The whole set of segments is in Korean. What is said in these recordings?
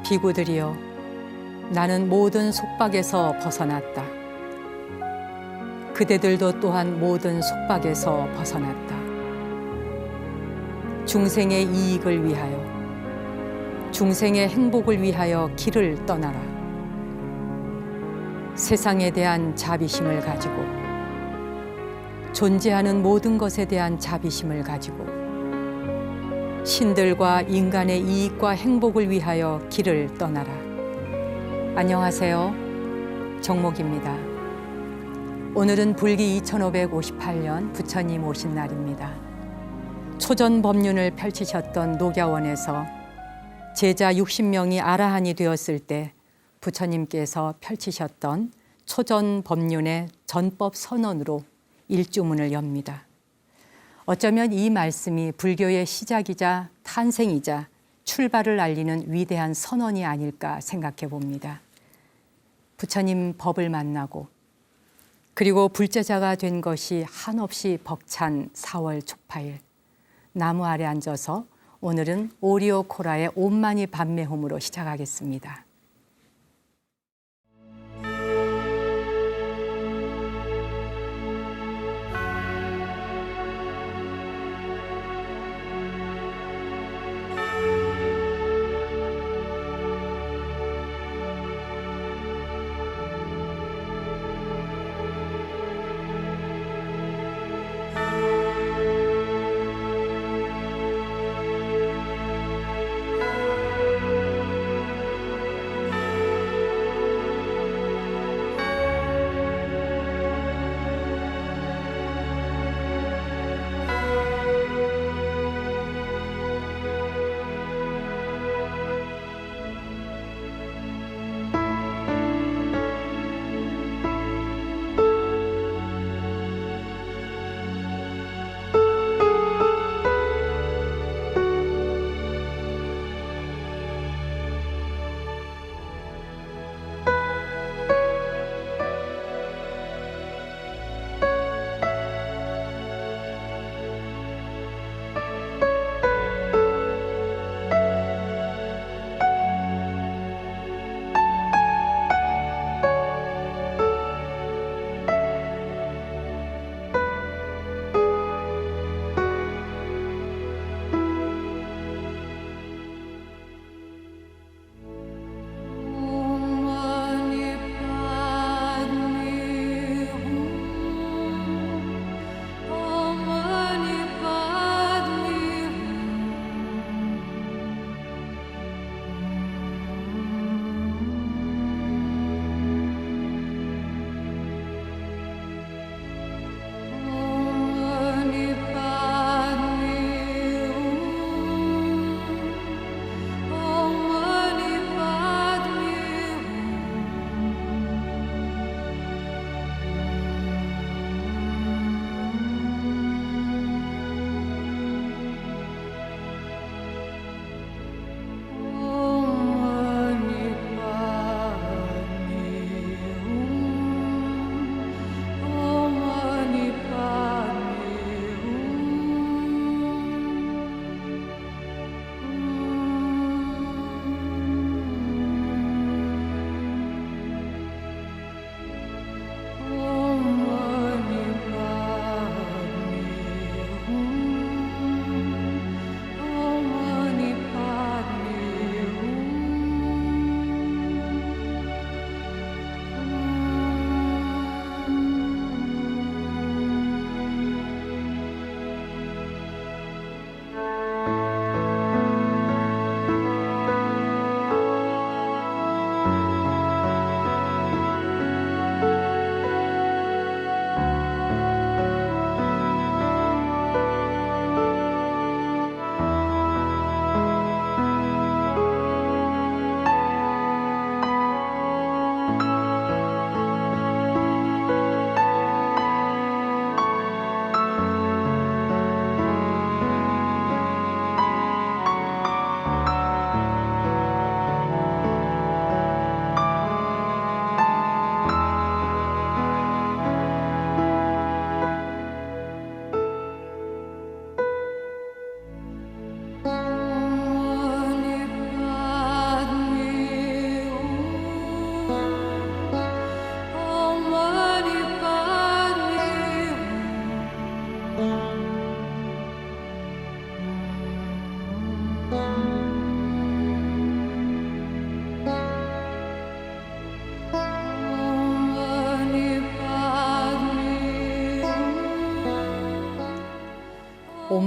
비구들이여, 나는 모든 속박에서 벗어났다. 그대들도 또한 모든 속박에서 벗어났다. 중생의 이익을 위하여, 중생의 행복을 위하여 길을 떠나라. 세상에 대한 자비심을 가지고, 존재하는 모든 것에 대한 자비심을 가지고, 신들과 인간의 이익과 행복을 위하여 길을 떠나라. 안녕하세요. 정목입니다. 오늘은 불기 2558년 부처님 오신 날입니다. 초전 법륜을 펼치셨던 녹야원에서 제자 60명이 아라한이 되었을 때 부처님께서 펼치셨던 초전 법륜의 전법 선언으로 일주문을 엽니다. 어쩌면 이 말씀이 불교의 시작이자 탄생이자 출발을 알리는 위대한 선언이 아닐까 생각해 봅니다. 부처님 법을 만나고 그리고 불제자가 된 것이 한없이 벅찬 4월 초파일, 나무 아래 앉아서 오늘은 오리오 코라의 온만이 밤매홈으로 시작하겠습니다.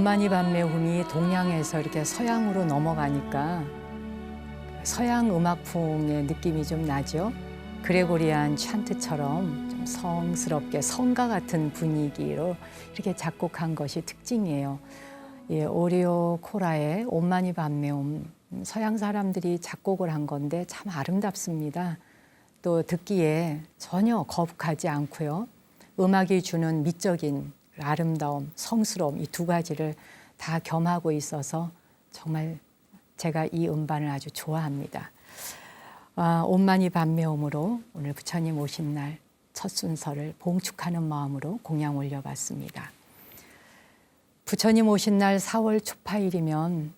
온마니 밤매움이 동양에서 이렇게 서양으로 넘어가니까 서양 음악풍의 느낌이 좀 나죠. 그레고리안 찬트처럼 좀 성스럽게 성가 같은 분위기로 이렇게 작곡한 것이 특징이에요. 예, 오리오 코라의 온마니 밤매움, 서양 사람들이 작곡을 한 건데 참 아름답습니다. 또 듣기에 전혀 거북하지 않고요. 음악이 주는 미적인 아름다움, 성스러움 이 두 가지를 다 겸하고 있어서 정말 제가 이 음반을 아주 좋아합니다. 온마니 밤매움으로 오늘 부처님 오신 날 첫 순서를 봉축하는 마음으로 공양 올려봤습니다. 부처님 오신 날 4월 초파일이면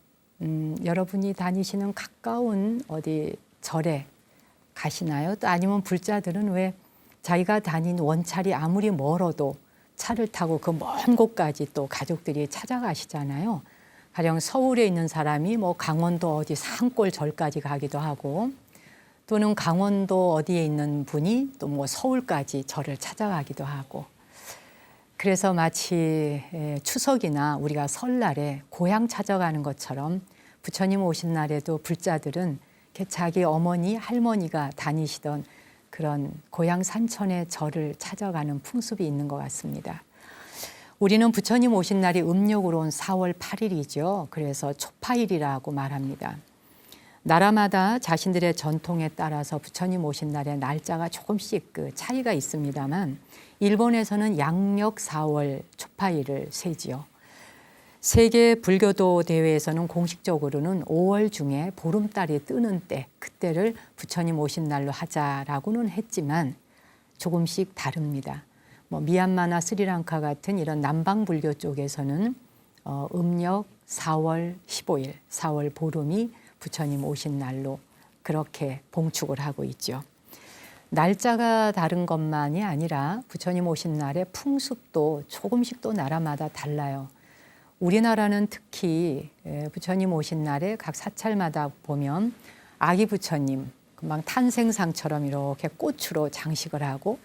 여러분이 다니시는 가까운 어디 절에 가시나요? 또 아니면 불자들은 왜 자기가 다닌 원찰이 아무리 멀어도 차를 타고 그 먼 곳까지 또 가족들이 찾아가시잖아요. 가령 서울에 있는 사람이 뭐 강원도 어디 산골 절까지 가기도 하고 또는 강원도 어디에 있는 분이 또 뭐 서울까지 절을 찾아가기도 하고 그래서 마치 추석이나 우리가 설날에 고향 찾아가는 것처럼 부처님 오신 날에도 불자들은 자기 어머니, 할머니가 다니시던 그런 고향 산천의 절을 찾아가는 풍습이 있는 것 같습니다. 우리는 부처님 오신 날이 음력으로 온 4월 8일이죠. 그래서 초파일이라고 말합니다. 나라마다 자신들의 전통에 따라서 부처님 오신 날의 날짜가 조금씩 그 차이가 있습니다만 일본에서는 양력 4월 초파일을 세지요. 세계 불교도 대회에서는 공식적으로는 5월 중에 보름달이 뜨는 때 그때를 부처님 오신 날로 하자라고는 했지만 조금씩 다릅니다. 뭐 미얀마나 스리랑카 같은 이런 남방 불교 쪽에서는 음력 4월 15일, 4월 보름이 부처님 오신 날로 그렇게 봉축을 하고 있죠. 날짜가 다른 것만이 아니라 부처님 오신 날의 풍습도 조금씩 또 나라마다 달라요. 우리나라는 특히 부처님 오신 날에 각 사찰마다 보면 아기 부처님 금방 탄생상처럼 이렇게 꽃으로 장식을 하고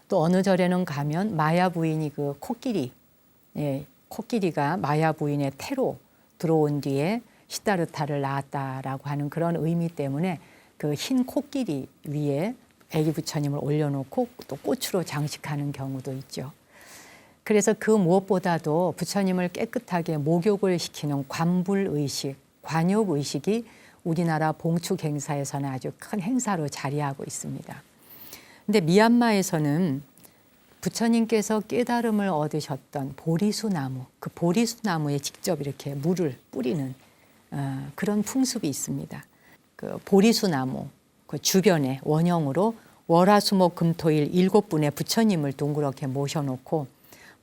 또 어느 절에는 가면 마야 부인이 그 코끼리, 코끼리가 마야 부인의 태로 들어온 뒤에 시다르타를 낳았다라고 하는 그런 의미 때문에 그 흰 코끼리 위에 아기 부처님을 올려놓고 또 꽃으로 장식하는 경우도 있죠. 그래서 그 무엇보다도 부처님을 깨끗하게 목욕을 시키는 관불의식, 관욕의식이 우리나라 봉축 행사에서는 아주 큰 행사로 자리하고 있습니다. 근데 미얀마에서는 부처님께서 깨달음을 얻으셨던 보리수나무, 그 보리수나무에 직접 이렇게 물을 뿌리는 그런 풍습이 있습니다. 그 보리수나무 그 주변에 원형으로 월화수목금토일 7분의 부처님을 동그랗게 모셔놓고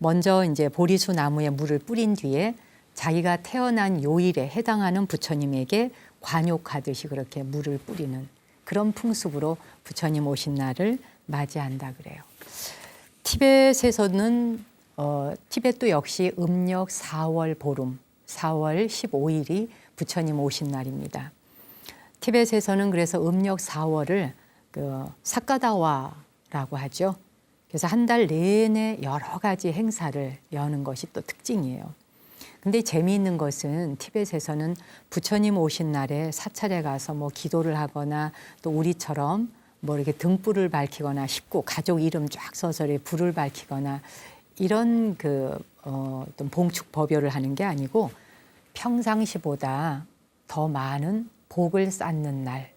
먼저 이제 보리수 나무에 물을 뿌린 뒤에 자기가 태어난 요일에 해당하는 부처님에게 관욕하듯이 그렇게 물을 뿌리는 그런 풍습으로 부처님 오신 날을 맞이한다 그래요. 티벳에서는 티벳도 역시 음력 4월 보름, 4월 15일이 부처님 오신 날입니다. 티벳에서는 그래서 음력 4월을 그 사카다와라고 하죠. 그래서 한 달 내내 여러 가지 행사를 여는 것이 또 특징이에요. 근데 재미있는 것은 티벳에서는 부처님 오신 날에 사찰에 가서 뭐 기도를 하거나 또 우리처럼 뭐 이렇게 등불을 밝히거나 식구 가족 이름 쫙 써서 불을 밝히거나 이런 어떤 봉축 법요를 하는 게 아니고 평상시보다 더 많은 복을 쌓는 날,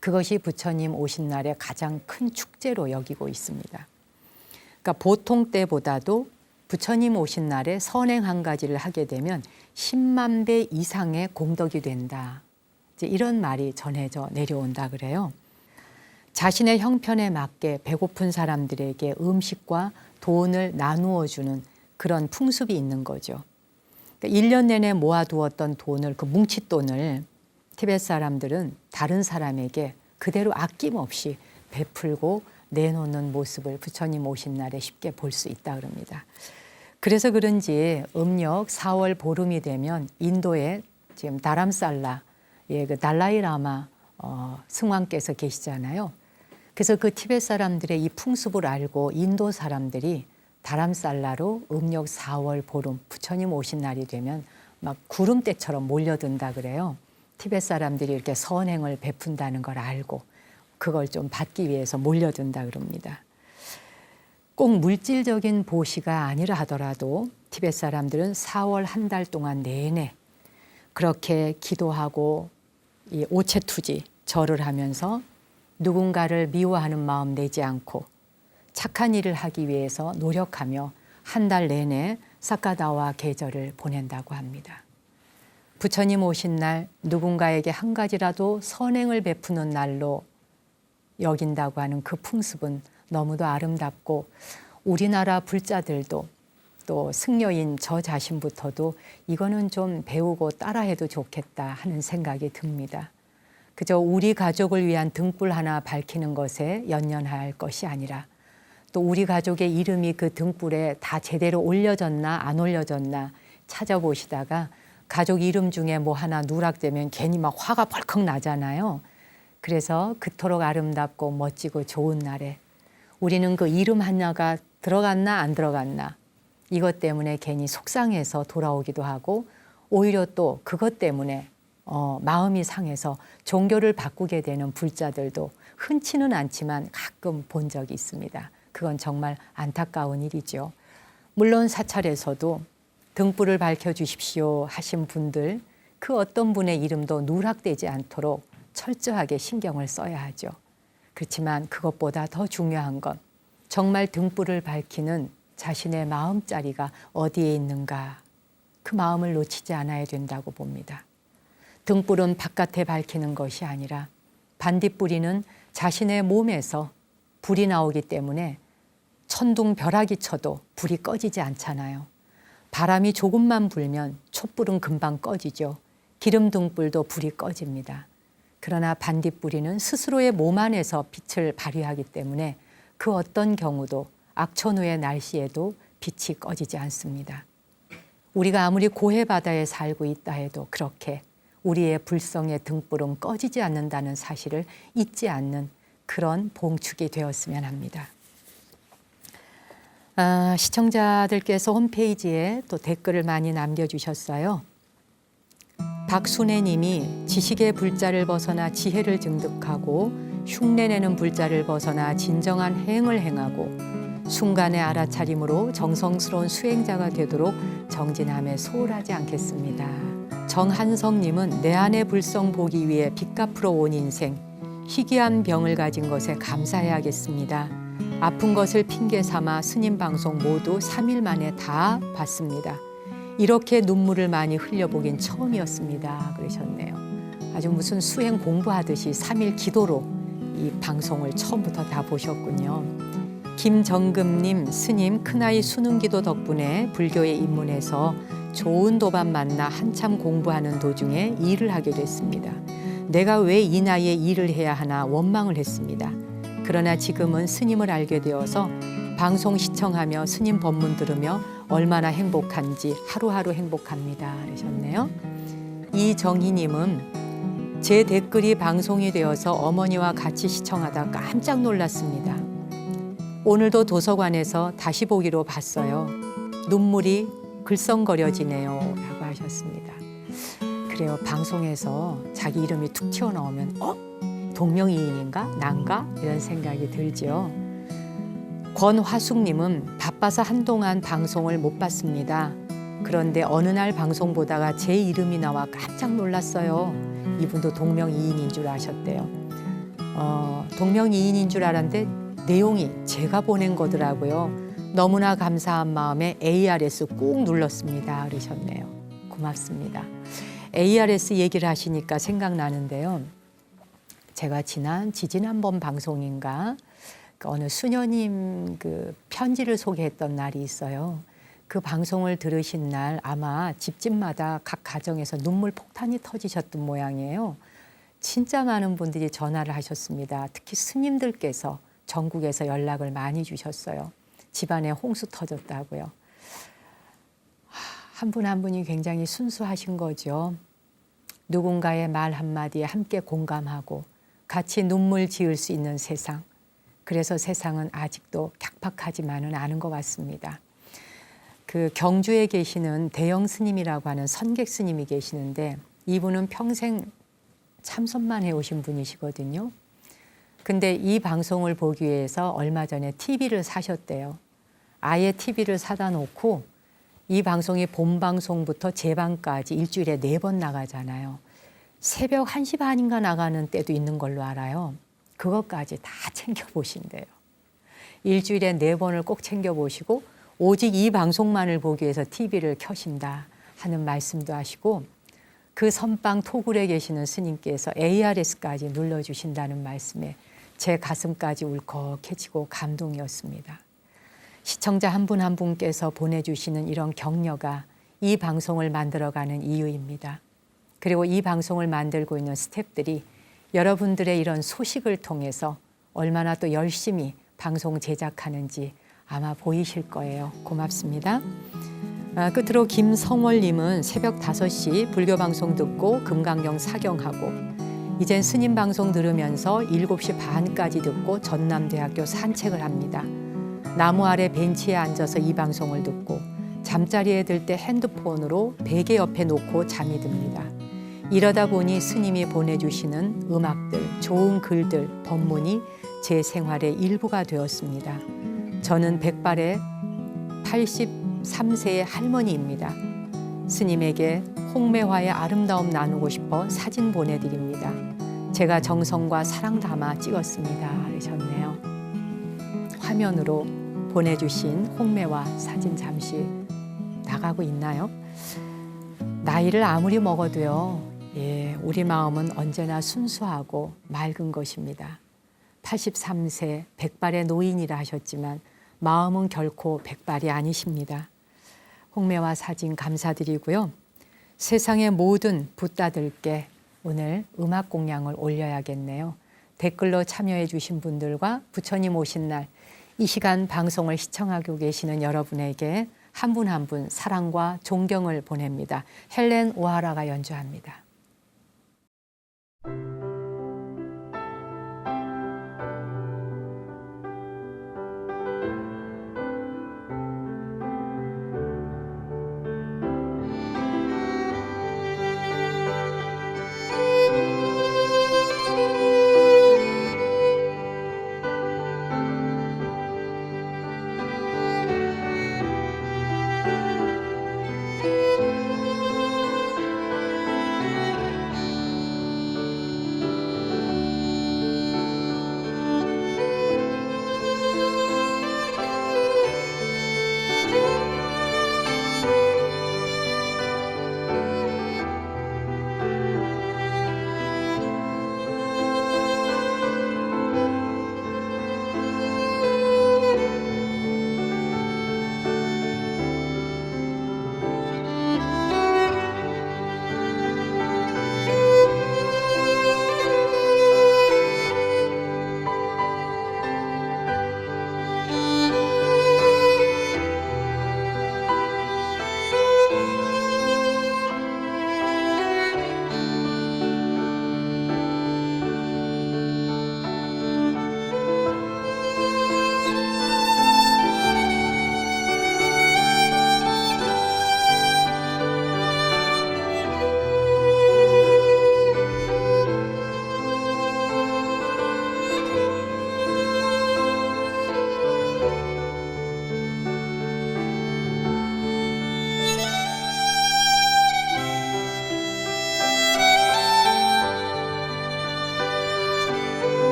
그것이 부처님 오신 날의 가장 큰 축제로 여기고 있습니다. 그러니까 보통 때보다도 부처님 오신 날에 선행 한 가지를 하게 되면 10만 배 이상의 공덕이 된다. 이제 이런 말이 전해져 내려온다 그래요. 자신의 형편에 맞게 배고픈 사람들에게 음식과 돈을 나누어 주는 그런 풍습이 있는 거죠. 그러니까 1년 내내 모아두었던 돈을, 그 뭉칫돈을 티벳 사람들은 다른 사람에게 그대로 아낌없이 베풀고 내놓는 모습을 부처님 오신 날에 쉽게 볼 수 있다 그럽니다. 그래서 그런지 음력 4월 보름이 되면 인도에 지금 다람살라, 그 달라이라마 승왕께서 계시잖아요. 그래서 그 티벳 사람들의 이 풍습을 알고 인도 사람들이 다람살라로 음력 4월 보름 부처님 오신 날이 되면 막 구름대처럼 몰려든다 그래요. 티베트 사람들이 이렇게 선행을 베푼다는 걸 알고 그걸 좀 받기 위해서 몰려든다 그럽니다. 꼭 물질적인 보시가 아니라 하더라도 티베트 사람들은 4월 한 달 동안 내내 그렇게 기도하고 이 오체투지 절을 하면서 누군가를 미워하는 마음 내지 않고 착한 일을 하기 위해서 노력하며 한 달 내내 사카다와 계절을 보낸다고 합니다. 부처님 오신 날 누군가에게 한 가지라도 선행을 베푸는 날로 여긴다고 하는 그 풍습은 너무도 아름답고 우리나라 불자들도 또 승려인 저 자신부터도 이거는 좀 배우고 따라해도 좋겠다 하는 생각이 듭니다. 그저 우리 가족을 위한 등불 하나 밝히는 것에 연연할 것이 아니라 또 우리 가족의 이름이 그 등불에 다 제대로 올려졌나 안 올려졌나 찾아보시다가 가족 이름 중에 뭐 하나 누락되면 괜히 막 화가 벌컥 나잖아요. 그래서 그토록 아름답고 멋지고 좋은 날에 우리는 그 이름 하나가 들어갔나 안 들어갔나 이것 때문에 괜히 속상해서 돌아오기도 하고 오히려 또 그것 때문에 마음이 상해서 종교를 바꾸게 되는 불자들도 흔치는 않지만 가끔 본 적이 있습니다. 그건 정말 안타까운 일이죠. 물론 사찰에서도 등불을 밝혀주십시오 하신 분들 그 어떤 분의 이름도 누락되지 않도록 철저하게 신경을 써야 하죠. 그렇지만 그것보다 더 중요한 건 정말 등불을 밝히는 자신의 마음자리가 어디에 있는가 그 마음을 놓치지 않아야 된다고 봅니다. 등불은 바깥에 밝히는 것이 아니라 반딧불이는 자신의 몸에서 불이 나오기 때문에 천둥 벼락이 쳐도 불이 꺼지지 않잖아요. 바람이 조금만 불면 촛불은 금방 꺼지죠. 기름 등불도 불이 꺼집니다. 그러나 반딧불이는 스스로의 몸 안에서 빛을 발휘하기 때문에 그 어떤 경우도 악천후의 날씨에도 빛이 꺼지지 않습니다. 우리가 아무리 고해 바다에 살고 있다 해도 그렇게 우리의 불성의 등불은 꺼지지 않는다는 사실을 잊지 않는 그런 봉축이 되었으면 합니다. 시청자들께서 홈페이지에 또 댓글을 많이 남겨주셨어요. 박순애 님이 지식의 불자를 벗어나 지혜를 증득하고 흉내내는 불자를 벗어나 진정한 행을 행하고 순간의 알아차림으로 정성스러운 수행자가 되도록 정진함에 소홀하지 않겠습니다. 정한성 님은 내 안의 불성 보기 위해 빚 갚으러 온 인생 희귀한 병을 가진 것에 감사해야겠습니다. 아픈 것을 핑계 삼아 스님 방송 모두 3일 만에 다 봤습니다. 이렇게 눈물을 많이 흘려보긴 처음이었습니다. 그러셨네요. 아주 무슨 수행 공부하듯이 3일 기도로 이 방송을 처음부터 다 보셨군요. 김정금님, 스님 큰아이 수능기도 덕분에 불교에 입문해서 좋은 도반 만나 한참 공부하는 도중에 일을 하게 됐습니다. 내가 왜 이 나이에 일을 해야 하나 원망을 했습니다. 그러나 지금은 스님을 알게 되어서 방송 시청하며 스님 법문 들으며 얼마나 행복한지 하루하루 행복합니다. 그러셨네요. 이정희님은 제 댓글이 방송이 되어서 어머니와 같이 시청하다 깜짝 놀랐습니다. 오늘도 도서관에서 다시 보기로 봤어요. 눈물이 글썽거려지네요. 라고 하셨습니다. 그래요. 방송에서 자기 이름이 툭 튀어나오면 동명이인인가? 난가? 이런 생각이 들죠. 권화숙님은 바빠서 한동안 방송을 못 봤습니다. 그런데 어느 날 방송 보다가 제 이름이 나와 깜짝 놀랐어요. 이분도 동명이인인 줄 아셨대요. 동명이인인 줄 알았는데 내용이 제가 보낸 거더라고요. 너무나 감사한 마음에 ARS 꾹 눌렀습니다. 그러셨네요. 고맙습니다. ARS 얘기를 하시니까 생각나는데요. 제가 지지난번 방송인가 어느 수녀님 그 편지를 소개했던 날이 있어요. 그 방송을 들으신 날 아마 집집마다 각 가정에서 눈물 폭탄이 터지셨던 모양이에요. 진짜 많은 분들이 전화를 하셨습니다. 특히 스님들께서 전국에서 연락을 많이 주셨어요. 집안에 홍수 터졌다고요. 한 분 한 분이 굉장히 순수하신 거죠. 누군가의 말 한마디에 함께 공감하고 같이 눈물 지을 수 있는 세상. 그래서 세상은 아직도 격박하지만은 않은 것 같습니다. 그 경주에 계시는 대영 스님이라고 하는 선객 스님이 계시는데 이분은 평생 참선만 해오신 분이시거든요. 근데 이 방송을 보기 위해서 얼마 전에 TV를 사셨대요. 아예 TV를 사다 놓고 이 방송이 본방송부터 재방까지 일주일에 4번 나가잖아요. 새벽 1시 반인가 나가는 때도 있는 걸로 알아요. 그것까지 다 챙겨보신대요. 일주일에 4번을 꼭 챙겨보시고 오직 이 방송만을 보기 위해서 TV를 켜신다 하는 말씀도 하시고 그 선방 토굴에 계시는 스님께서 ARS까지 눌러주신다는 말씀에 제 가슴까지 울컥해지고 감동이었습니다. 시청자 한 분 한 분께서 보내주시는 이런 격려가 이 방송을 만들어가는 이유입니다. 그리고 이 방송을 만들고 있는 스태프들이 여러분들의 이런 소식을 통해서 얼마나 또 열심히 방송 제작하는지 아마 보이실 거예요. 고맙습니다. 끝으로 김성월님은 새벽 5시 불교 방송 듣고 금강경 사경하고 이젠 스님 방송 들으면서 7시 반까지 듣고 전남대학교 산책을 합니다. 나무 아래 벤치에 앉아서 이 방송을 듣고 잠자리에 들 때 핸드폰으로 베개 옆에 놓고 잠이 듭니다. 이러다 보니 스님이 보내주시는 음악들, 좋은 글들, 법문이 제 생활의 일부가 되었습니다. 저는 백발의 83세의 할머니입니다. 스님에게 홍매화의 아름다움 나누고 싶어 사진 보내드립니다. 제가 정성과 사랑 담아 찍었습니다. 하셨네요. 화면으로 보내주신 홍매화 사진 잠시 나가고 있나요? 나이를 아무리 먹어도요, 우리 마음은 언제나 순수하고 맑은 것입니다. 83세 백발의 노인이라 하셨지만 마음은 결코 백발이 아니십니다. 홍매화 사진 감사드리고요. 세상의 모든 붓다들께 오늘 음악 공양을 올려야겠네요. 댓글로 참여해 주신 분들과 부처님 오신 날 이 시간 방송을 시청하고 계시는 여러분에게 한 분 한 분 사랑과 존경을 보냅니다. 헬렌 오하라가 연주합니다.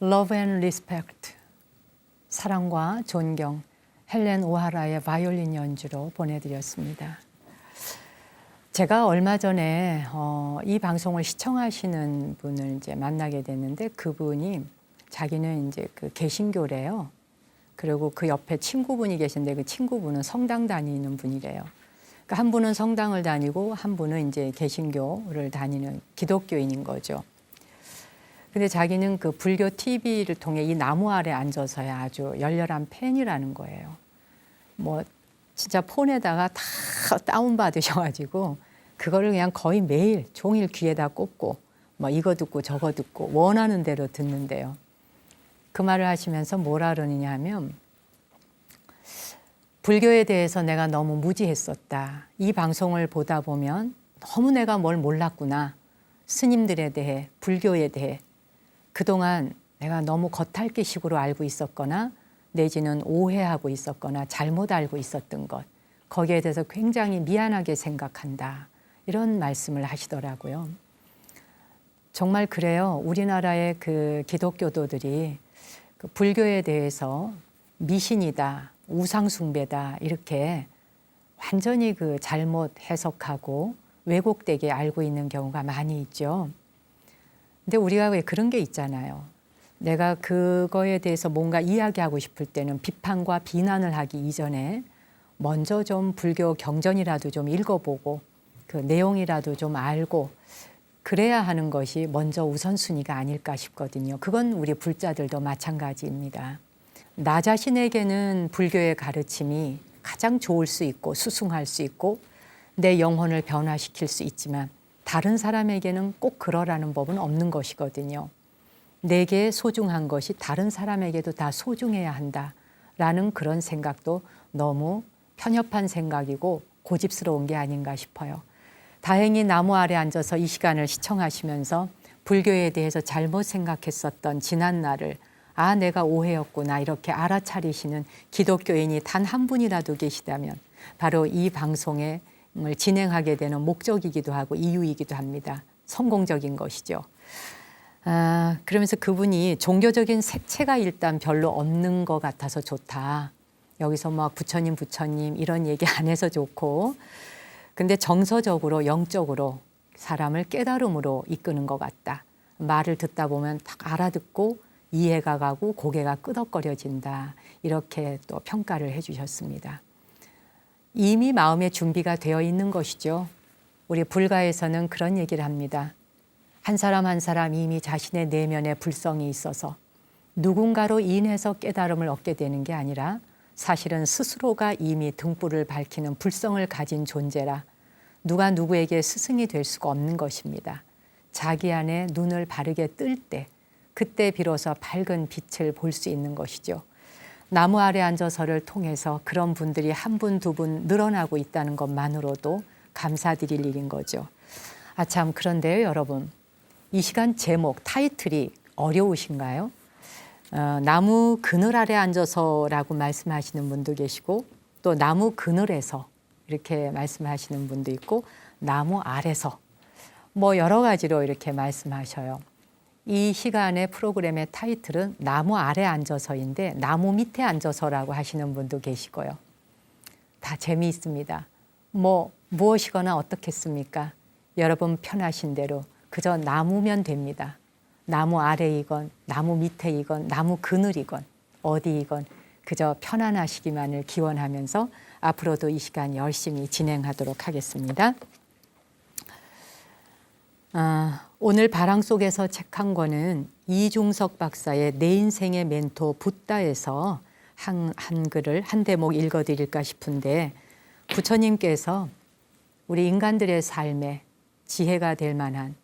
Love and Respect, 사랑과 존경, 헬렌 오하라의 바이올린 연주로 보내드렸습니다. 제가 얼마 전에 이 방송을 시청하시는 분을 이제 만나게 됐는데, 그분이 자기는 이제 그 개신교래요. 그리고 그 옆에 친구분이 계신데 그 친구분은 성당 다니는 분이래요. 그러니까 한 분은 성당을 다니고 한 분은 이제 개신교를 다니는 기독교인인 거죠. 근데 자기는 그 불교 TV를 통해 이 나무 아래 앉아서야 아주 열렬한 팬이라는 거예요. 뭐 진짜 폰에다가 다 다운받으셔가지고 그거를 그냥 거의 매일 종일 귀에다 꽂고 뭐 이거 듣고 저거 듣고 원하는 대로 듣는데요. 그 말을 하시면서 뭐라 그러느냐 하면, 불교에 대해서 내가 너무 무지했었다. 이 방송을 보다 보면 너무 내가 뭘 몰랐구나. 스님들에 대해, 불교에 대해. 그동안 내가 너무 겉핥기식으로 알고 있었거나 내지는 오해하고 있었거나 잘못 알고 있었던 것. 거기에 대해서 굉장히 미안하게 생각한다. 이런 말씀을 하시더라고요. 정말 그래요. 우리나라의 그 기독교도들이 그 불교에 대해서 미신이다, 우상숭배다 이렇게 완전히 그 잘못 해석하고 왜곡되게 알고 있는 경우가 많이 있죠. 근데 우리가 왜 그런 게 있잖아요. 내가 그거에 대해서 뭔가 이야기하고 싶을 때는 비판과 비난을 하기 이전에 먼저 좀 불교 경전이라도 좀 읽어보고 그 내용이라도 좀 알고 그래야 하는 것이 먼저 우선순위가 아닐까 싶거든요. 그건 우리 불자들도 마찬가지입니다. 나 자신에게는 불교의 가르침이 가장 좋을 수 있고 수승할 수 있고 내 영혼을 변화시킬 수 있지만 다른 사람에게는 꼭 그러라는 법은 없는 것이거든요. 내게 소중한 것이 다른 사람에게도 다 소중해야 한다라는 그런 생각도 너무 편협한 생각이고 고집스러운 게 아닌가 싶어요. 다행히 나무 아래 앉아서 이 시간을 시청하시면서 불교에 대해서 잘못 생각했었던 지난 날을 내가 오해였구나 이렇게 알아차리시는 기독교인이 단 한 분이라도 계시다면 바로 이 방송을 진행하게 되는 목적이기도 하고 이유이기도 합니다. 성공적인 것이죠. 그러면서 그분이 종교적인 색채가 일단 별로 없는 것 같아서 좋다. 여기서 막 부처님 이런 얘기 안 해서 좋고, 근데 정서적으로 영적으로 사람을 깨달음으로 이끄는 것 같다. 말을 듣다 보면 딱 알아듣고 이해가 가고 고개가 끄덕거려진다. 이렇게 또 평가를 해주셨습니다. 이미 마음의 준비가 되어 있는 것이죠. 우리 불가에서는 그런 얘기를 합니다. 한 사람 한 사람 이미 자신의 내면에 불성이 있어서 누군가로 인해서 깨달음을 얻게 되는 게 아니라 사실은 스스로가 이미 등불을 밝히는 불성을 가진 존재라 누가 누구에게 스승이 될 수가 없는 것입니다. 자기 안에 눈을 바르게 뜰 때 그때 비로소 밝은 빛을 볼 수 있는 것이죠. 나무 아래 앉아서를 통해서 그런 분들이 한 분, 두 분 늘어나고 있다는 것만으로도 감사드릴 일인 거죠. 참 그런데요, 여러분. 이 시간 제목, 타이틀이 어려우신가요? 나무 그늘 아래 앉아서라고 말씀하시는 분도 계시고 또 나무 그늘에서 이렇게 말씀하시는 분도 있고 나무 아래서 뭐 여러 가지로 이렇게 말씀하셔요. 이 시간의 프로그램의 타이틀은 나무 아래 앉아서인데 나무 밑에 앉아서라고 하시는 분도 계시고요. 다 재미있습니다. 무엇이거나 어떻겠습니까? 여러분 편하신 대로 그저 나무면 됩니다. 나무 아래이건 나무 밑에이건 나무 그늘이건 어디이건 그저 편안하시기만을 기원하면서 앞으로도 이 시간 열심히 진행하도록 하겠습니다. 오늘 바람 속에서 책 한 권은 이중석 박사의 내 인생의 멘토 붓다에서 한 글을 한 대목 읽어드릴까 싶은데, 부처님께서 우리 인간들의 삶에 지혜가 될 만한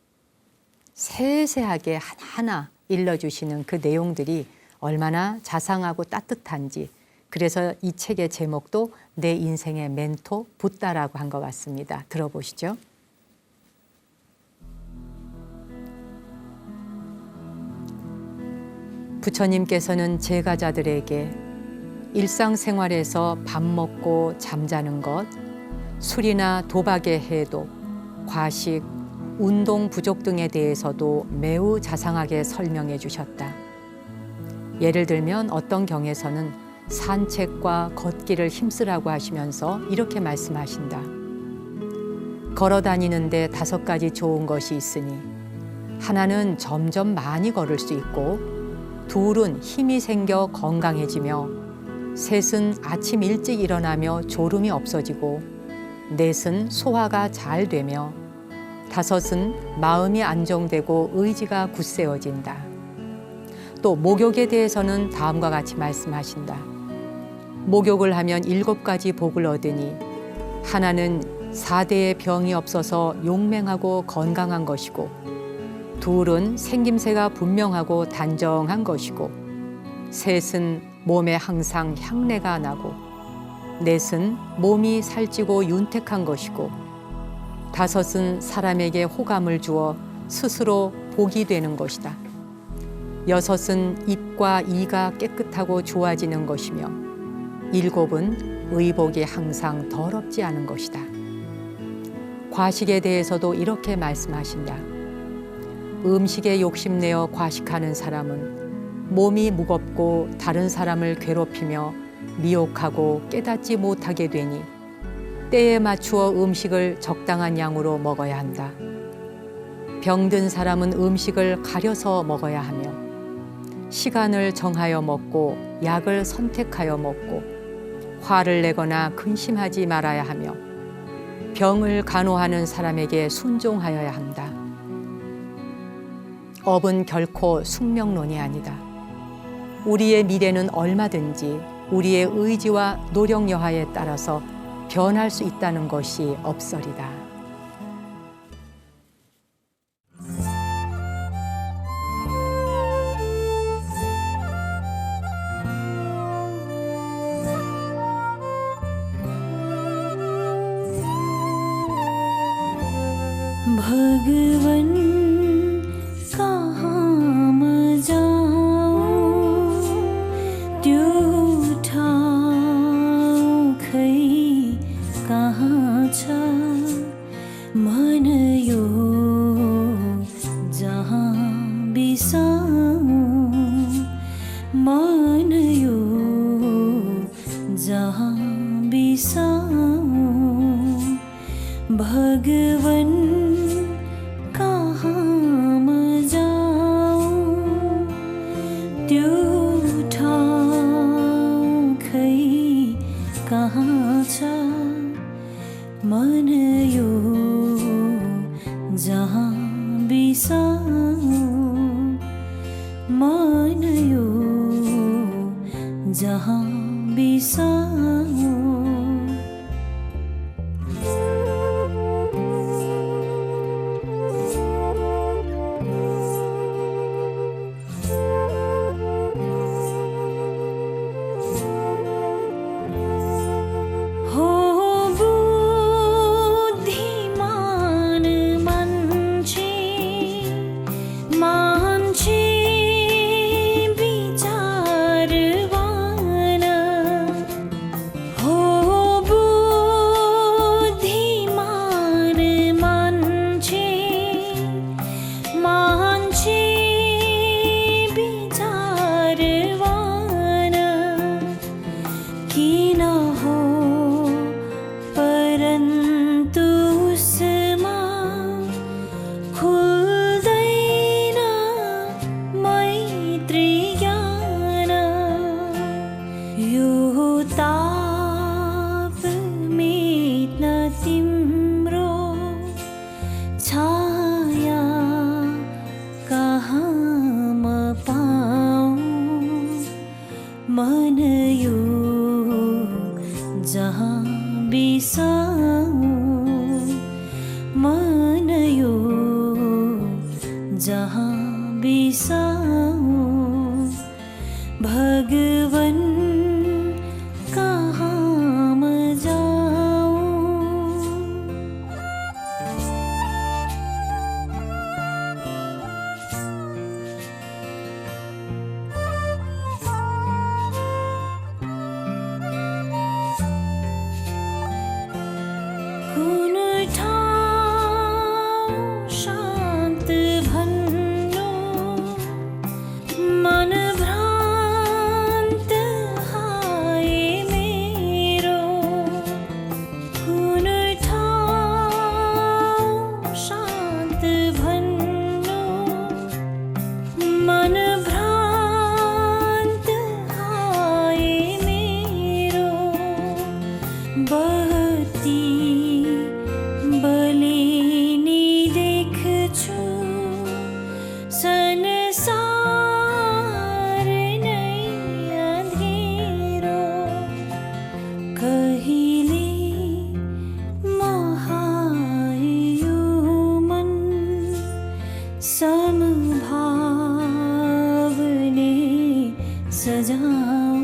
세세하게 하나하나 일러주시는 그 내용들이 얼마나 자상하고 따뜻한지, 그래서 이 책의 제목도 내 인생의 멘토 붓다라고 한 것 같습니다. 들어보시죠. 부처님께서는 제가자들에게 일상생활에서 밥 먹고 잠자는 것, 술이나 도박의 해독, 과식, 운동 부족 등에 대해서도 매우 자상하게 설명해 주셨다. 예를 들면 어떤 경에서는 산책과 걷기를 힘쓰라고 하시면서 이렇게 말씀하신다. 걸어 다니는데 5가지 좋은 것이 있으니 하나는 점점 많이 걸을 수 있고, 둘은 힘이 생겨 건강해지며, 셋은 아침 일찍 일어나며 졸음이 없어지고, 넷은 소화가 잘 되며, 5은 마음이 안정되고 의지가 굳세어진다. 또 목욕에 대해서는 다음과 같이 말씀하신다. 목욕을 하면 7가지 복을 얻으니 하나는 4대의 병이 없어서 용맹하고 건강한 것이고, 둘은 생김새가 분명하고 단정한 것이고, 셋은 몸에 항상 향내가 나고, 넷은 몸이 살찌고 윤택한 것이고, 5은 사람에게 호감을 주어 스스로 복이 되는 것이다. 6은 입과 이가 깨끗하고 좋아지는 것이며, 7은 의복이 항상 더럽지 않은 것이다. 과식에 대해서도 이렇게 말씀하신다. 음식에 욕심내어 과식하는 사람은 몸이 무겁고 다른 사람을 괴롭히며 미혹하고 깨닫지 못하게 되니 때에 맞추어 음식을 적당한 양으로 먹어야 한다. 병든 사람은 음식을 가려서 먹어야 하며, 시간을 정하여 먹고 약을 선택하여 먹고, 화를 내거나 근심하지 말아야 하며, 병을 간호하는 사람에게 순종하여야 한다. 업은 결코 숙명론이 아니다. 우리의 미래는 얼마든지 우리의 의지와 노력 여하에 따라서 변할 수 있다는 것이 없으리다. भगवन कहाँ म जाऊँ त्यो ठाउँ खै कहाँ छ मन यो जहाँ बिसाऊँ मन यो जहाँ बिसाऊँ भगवन कहाँ छ मन यो जहाँ बिसाऊँ मन यो जहाँ बिसाऊँ मन यो जहाँ बिसाऊँ मन यो जहाँ बिसाऊँ भगवन कहाँ म जाऊँ शान्त भन्नु मन भ्रा सजाऊं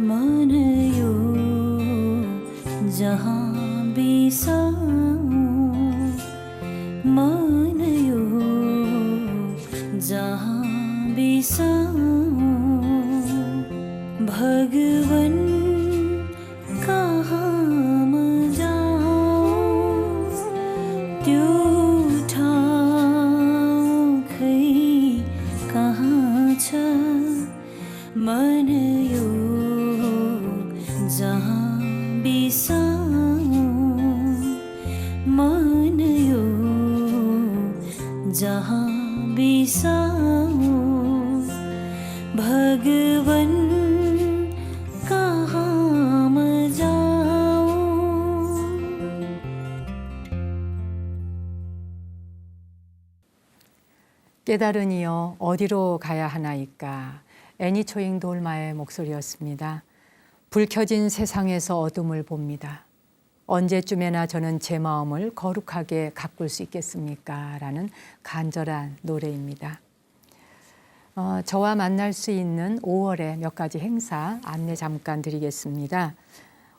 मन यो जहाँ बिसाऊं मन यो जहाँ बिसाऊं भगवन कहाँ म जाऊं त्यो ठाउँ खै कहाँ छ मन यो जहाँ बिसाऊं मन यो जहाँ बिसाऊं भगवन कहाँ म जाऊं 깨달은 이여 어디로 가야 하나이까. 애니 초잉 돌마의 목소리였습니다. 불 켜진 세상에서 어둠을 봅니다. 언제쯤에나 저는 제 마음을 거룩하게 가꿀 수 있겠습니까? 라는 간절한 노래입니다. 저와 만날 수 있는 5월의 몇 가지 행사 안내 잠깐 드리겠습니다.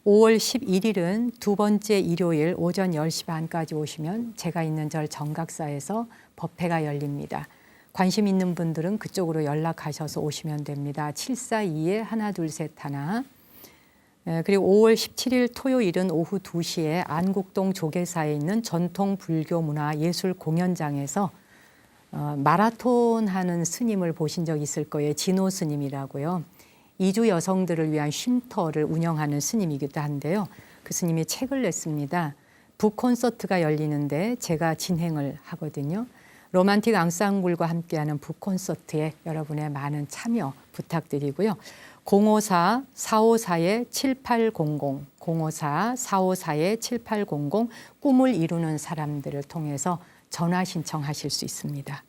5월 11일은 두 번째 일요일 오전 10시 반까지 오시면 제가 있는 절 정각사에서 법회가 열립니다. 관심 있는 분들은 그쪽으로 연락하셔서 오시면 됩니다. 742-1221. 그리고 5월 17일 토요일은 오후 2시에 안국동 조계사에 있는 전통 불교 문화 예술 공연장에서 마라톤 하는 스님을 보신 적 있을 거예요. 진호 스님이라고요. 이주 여성들을 위한 쉼터를 운영하는 스님이기도 한데요. 그 스님이 책을 냈습니다. 북콘서트가 열리는데 제가 진행을 하거든요. 로man틱 앙상블과 함께하는 북콘서트에 여러분의 많은 참여 부탁드리고요. 054-454-7800, 054-454-7800 꿈을 이루는 사람들을 통해서 전화 신청하실 수 있습니다.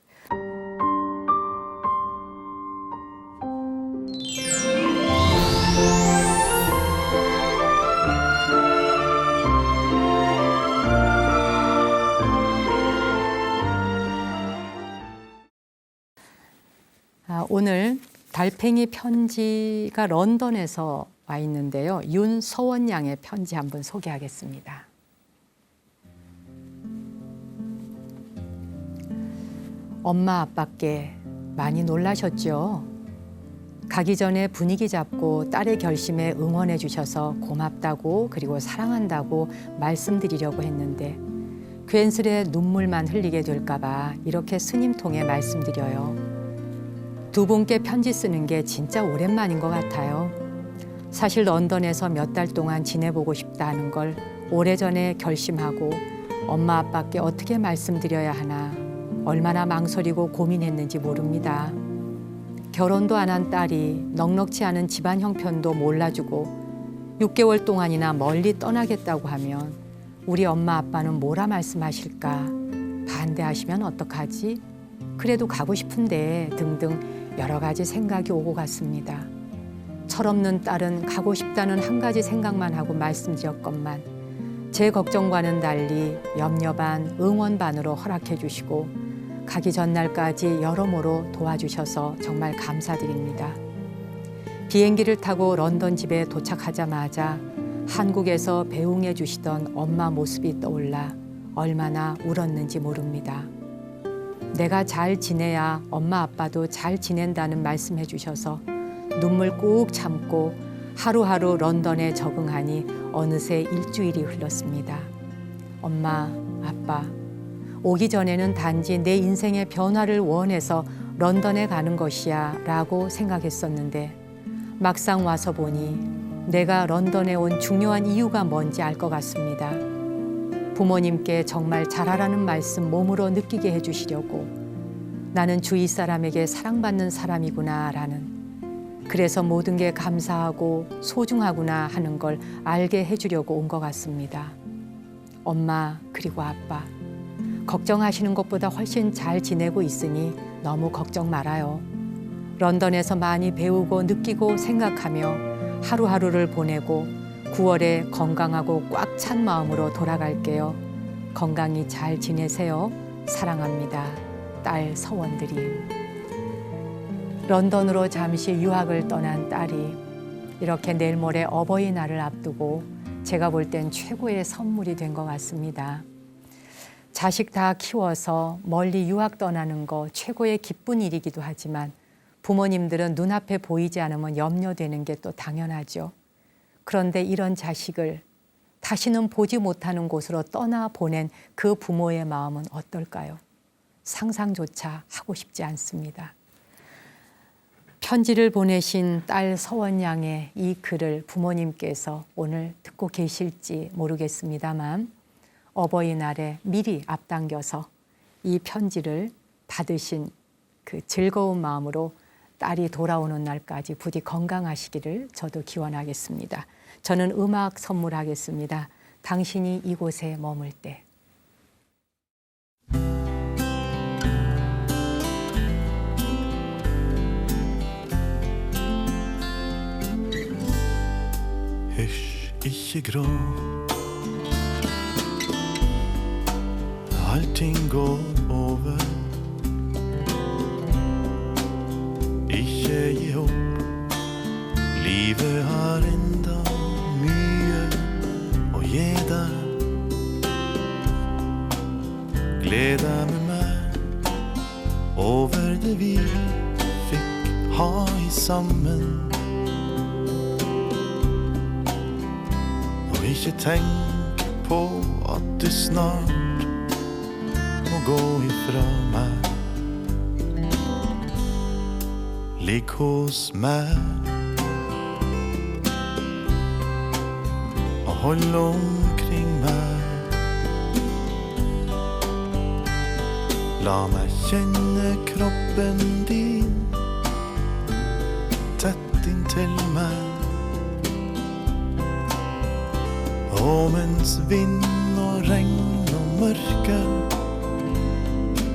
오늘 달팽이 편지가 런던에서 와 있는데요. 윤서원 양의 편지 한번 소개하겠습니다. 엄마 아빠께 많이 놀라셨죠? 가기 전에 분위기 잡고 딸의 결심에 응원해 주셔서 고맙다고 그리고 사랑한다고 말씀드리려고 했는데 괜스레 눈물만 흘리게 될까 봐 이렇게 스님 통해 말씀드려요. 두 분께 편지 쓰는 게 진짜 오랜만인 것 같아요. 사실 런던에서 몇 달 동안 지내보고 싶다는 걸 오래전에 결심하고 엄마 아빠께 어떻게 말씀드려야 하나 얼마나 망설이고 고민했는지 모릅니다. 결혼도 안 한 딸이 넉넉지 않은 집안 형편도 몰라주고 6개월 동안이나 멀리 떠나겠다고 하면 우리 엄마 아빠는 뭐라 말씀하실까? 반대하시면 어떡하지? 그래도 가고 싶은데 등등 여러 가지 생각이 오고 갔습니다. 철없는 딸은 가고 싶다는 한 가지 생각만 하고 말씀드렸건만 제 걱정과는 달리 염려 반, 응원 반으로 허락해 주시고 가기 전날까지 여러모로 도와주셔서 정말 감사드립니다. 비행기를 타고 런던 집에 도착하자마자 한국에서 배웅해 주시던 엄마 모습이 떠올라 얼마나 울었는지 모릅니다. 내가 잘 지내야 엄마 아빠도 잘 지낸다는 말씀해 주셔서 눈물 꾹 참고 하루하루 런던에 적응하니 어느새 일주일이 흘렀습니다. 엄마, 아빠, 오기 전에는 단지 내 인생의 변화를 원해서 런던에 가는 것이야 라고 생각했었는데 막상 와서 보니 내가 런던에 온 중요한 이유가 뭔지 알 것 같습니다. 부모님께 정말 잘하라는 말씀 몸으로 느끼게 해주시려고 나는 주위 사람에게 사랑받는 사람이구나 라는 그래서 모든 게 감사하고 소중하구나 하는 걸 알게 해주려고 온 것 같습니다. 엄마 그리고 아빠 걱정하시는 것보다 훨씬 잘 지내고 있으니 너무 걱정 말아요. 런던에서 많이 배우고 느끼고 생각하며 하루하루를 보내고 9월에 건강하고 꽉 찬 마음으로 돌아갈게요. 건강히 잘 지내세요. 사랑합니다. 딸 서원드림. 런던으로 잠시 유학을 떠난 딸이 이렇게 내일 모레 어버이날을 앞두고 제가 볼 땐 최고의 선물이 된 것 같습니다. 자식 다 키워서 멀리 유학 떠나는 거 최고의 기쁜 일이기도 하지만 부모님들은 눈앞에 보이지 않으면 염려되는 게 또 당연하죠. 그런데 이런 자식을 다시는 보지 못하는 곳으로 떠나보낸 그 부모의 마음은 어떨까요? 상상조차 하고 싶지 않습니다. 편지를 보내신 딸 서원 양의 이 글을 부모님께서 오늘 듣고 계실지 모르겠습니다만 어버이날에 미리 앞당겨서 이 편지를 받으신 그 즐거운 마음으로 딸이 돌아오는 날까지 부디 건강하시기를 저도 기원하겠습니다. 저는 음악 선물하겠습니다. 당신이 이곳에 머물 때. Hysj, ikke gråt. Allting går over. Ikke gi opp. Livet har enda mye å gi deg. Gled deg med meg over det vi fikk ha i sammen. Og ikke tenk på at du snart må gå ifra meg. Ligg hos meg og hold omkring meg. La meg kjenne kroppen din tett inntil meg. Og mens vind og regn og mørke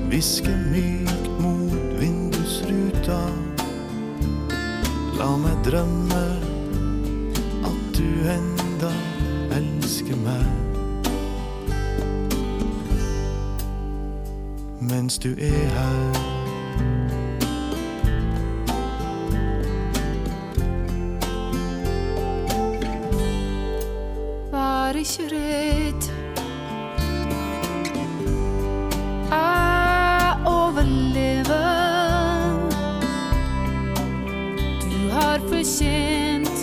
hvisker mykt mot vindusruta, la meg drømme at du enda elsker meg. Mens du er her. Vær ikke redd. Jeg overlever. Du har fortjent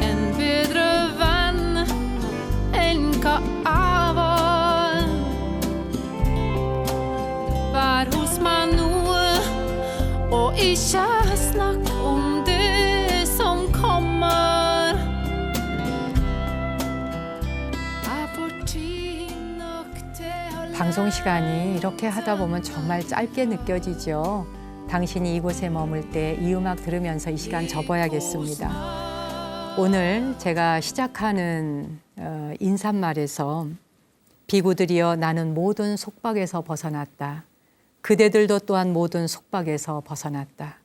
en bedre venn enn hva jeg var. Vær hos meg nå, og ikke snakk om det som kommer. 방송 시간이 이렇게 하다 보면 정말 짧게 느껴지죠. 당신이 이곳에 머물 때 이 음악 들으면서 이 시간 접어야겠습니다. 오늘 제가 시작하는 인사말에서 비구들이여 나는 모든 속박에서 벗어났다. 그대들도 또한 모든 속박에서 벗어났다.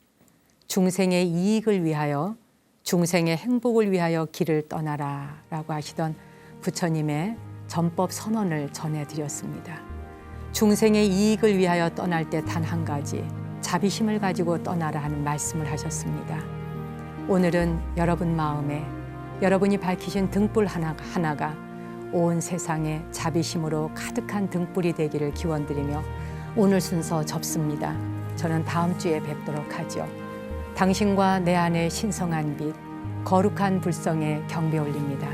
중생의 이익을 위하여 중생의 행복을 위하여 길을 떠나라 라고 하시던 부처님의 전법 선언을 전해드렸습니다. 중생의 이익을 위하여 떠날 때 단 한 가지 자비심을 가지고 떠나라 하는 말씀을 하셨습니다. 오늘은 여러분 마음에 여러분이 밝히신 등불 하나가 온 세상에 자비심으로 가득한 등불이 되기를 기원드리며 오늘 순서 접습니다. 저는 다음 주에 뵙도록 하죠. 당신과 내 안에 신성한 빛, 거룩한 불성에 경배 올립니다.